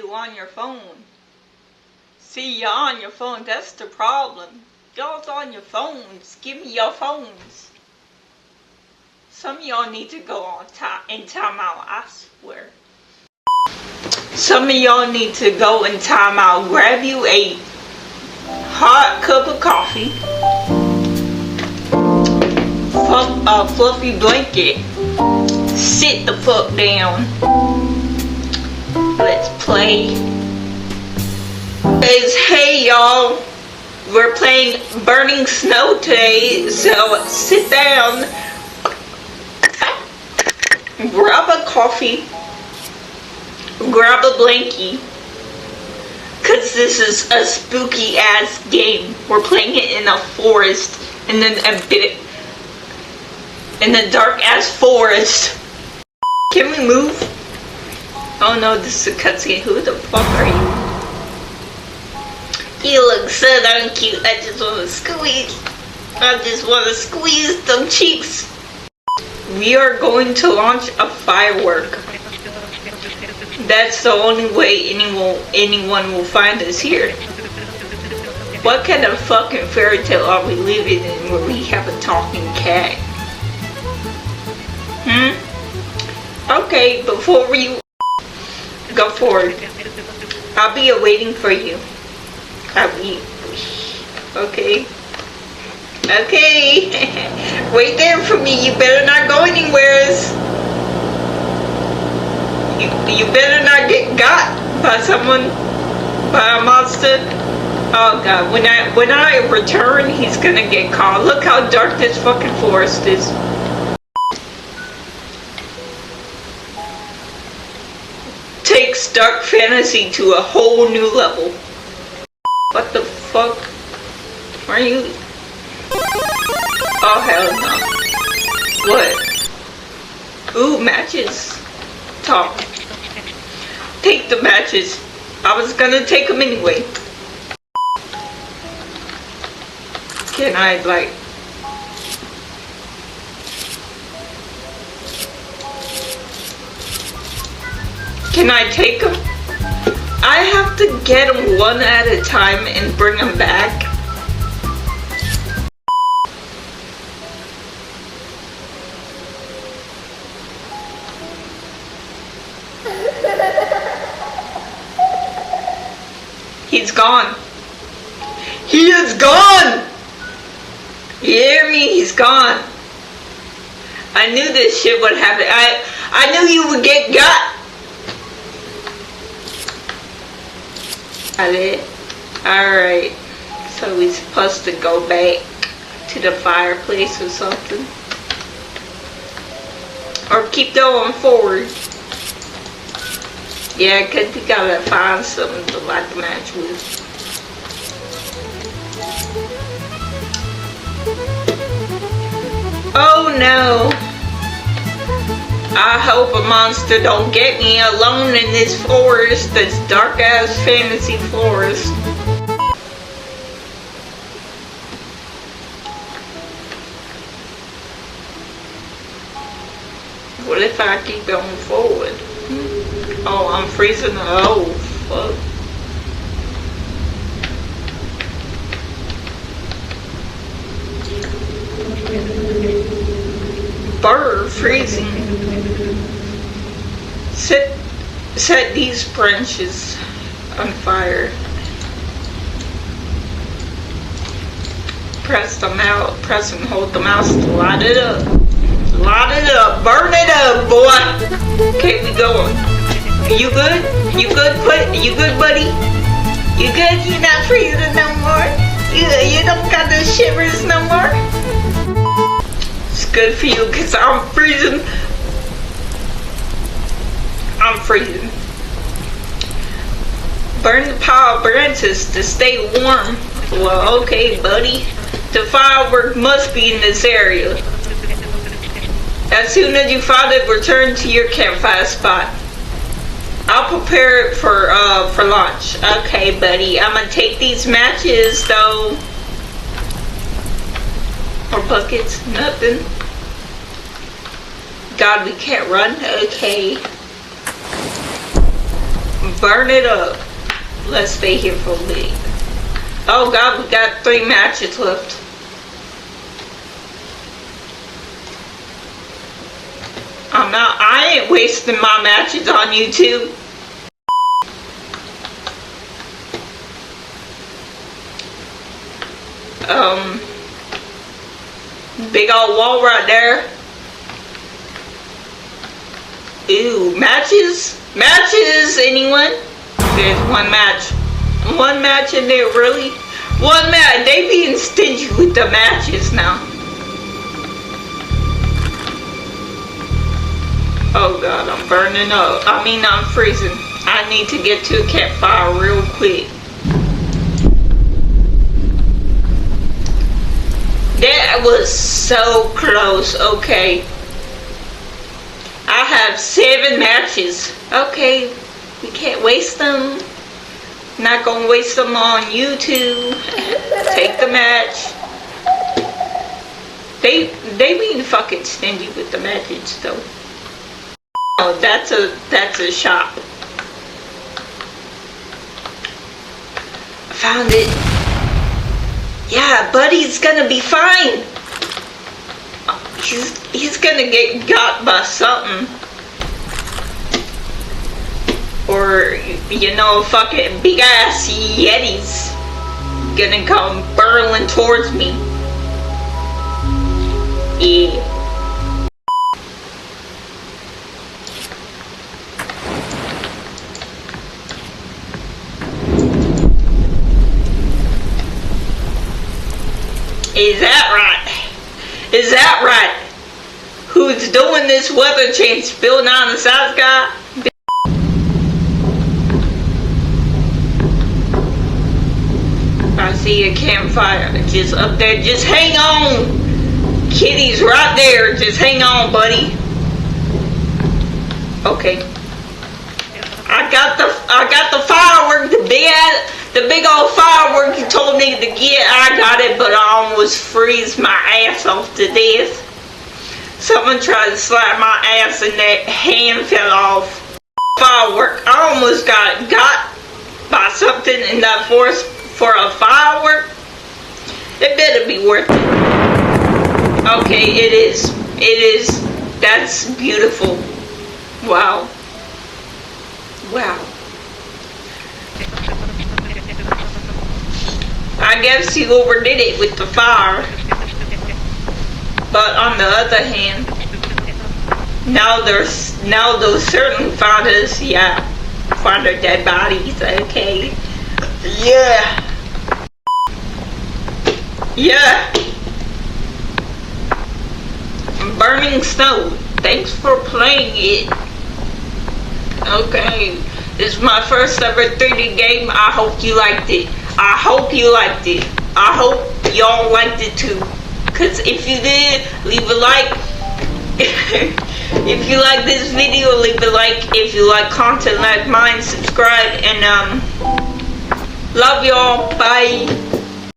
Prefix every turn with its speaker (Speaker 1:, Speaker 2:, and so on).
Speaker 1: you on your phone. See, y'all on your phone, that's the problem. Y'all's on your phones. Give me your phones. Some of y'all need to go on in timeout, I swear. Some of y'all need to go in timeout. Grab you a hot cup of coffee, a fluffy blanket, sit the fuck down. Let's play. Hey y'all, we're playing Burning Snow today, so sit down, grab a coffee, grab a blankie, cause this is a spooky ass game. We're playing it in a forest, and then in the dark ass forest. Can we move? Oh no, this is a cutscene. Who the fuck are you? You look so darn cute. I just want to squeeze them cheeks. We are going to launch a firework. That's the only way anyone will find us here. What kind of fucking fairy tale are we living in where we have a talking cat? Okay, before you go forward, I'll be awaiting for you. Okay. Wait there for me. You better not go anywhere. You better not get got by someone, by a monster. Oh god, when I return, he's gonna get caught. Look how dark this fucking forest is. Takes dark fantasy to a whole new level. What the fuck? Are you? Oh hell no. What? Ooh, matches. Top. Take the matches. I was gonna take them anyway. Can I like... Can I take them? I have to get them one at a time and bring them back. He's gone. He is gone! You hear me? He's gone. I knew this shit would happen. I knew you would get got. Alright, so we're supposed to go back to the fireplace or something, or keep going forward. Yeah, cause we gotta find something to light the match with. Oh no! I hope a monster don't get me alone in this forest, this dark ass fantasy forest. What if I keep going forward? Oh, I'm freezing. Oh, fuck. Bird freezing. Set these branches on fire. Press and hold the mouse to light it up. Light it up, burn it up, boy. Okay, we going. You good? You good, You good, buddy? You good? You not freezing no more? You don't got the shivers no more? It's good for you, cause I'm freezing. I'm freezing. Burn the power branches to stay warm. Well, okay, buddy. The firework must be in this area. As soon as you find it, return to your campfire spot. I'll prepare it for launch. Okay, buddy. I'm gonna take these matches, though. Or buckets. Nothing. God, we can't run? Okay. burn it up. Let's stay here for a bit. Oh god, we got 3 matches left. I ain't wasting my matches on YouTube. Big old wall right there. Ooh, matches? Matches, anyone? There's 1 match. 1 match in there, really? 1 match. They being stingy with the matches now. Oh god, I'm burning up. I mean, I'm freezing. I need to get to a campfire real quick. That was so close. Okay. I have 7 matches. Okay. We can't waste them. Not gonna waste them on YouTube. Take the match. They being fucking stingy with the matches though. Oh, that's a shop. I found it. Yeah, buddy's gonna be fine. He's gonna get got by something. Or, you know, fucking big ass Yetis gonna come burling towards me. Yeah. Is that right? Is that right? Who's doing this weather change spilling on the south sky? I see a campfire just up there. Just hang on. Kitty's right there. Just hang on, buddy. Okay. I got the firework, the big old firework you told me to get. I got it, but I almost freeze my ass off to death. Someone tried to slap my ass and that hand fell off. Firework. I almost got by something in that forest for a firework. It better be worth it. Okay, it is. It is. That's beautiful. Wow. Wow. I guess you overdid it with the fire. But on the other hand, now they'll certainly find us. Yeah, find their dead bodies. Okay. Yeah. Yeah. Burning Snow. Thanks for playing it. Okay. This is my first ever 3D game. I hope you liked it. I hope you liked it. I hope y'all liked it too. Cause if you did, leave a like. If you like this video, leave a like. If you like content like mine, subscribe. And love y'all. Bye.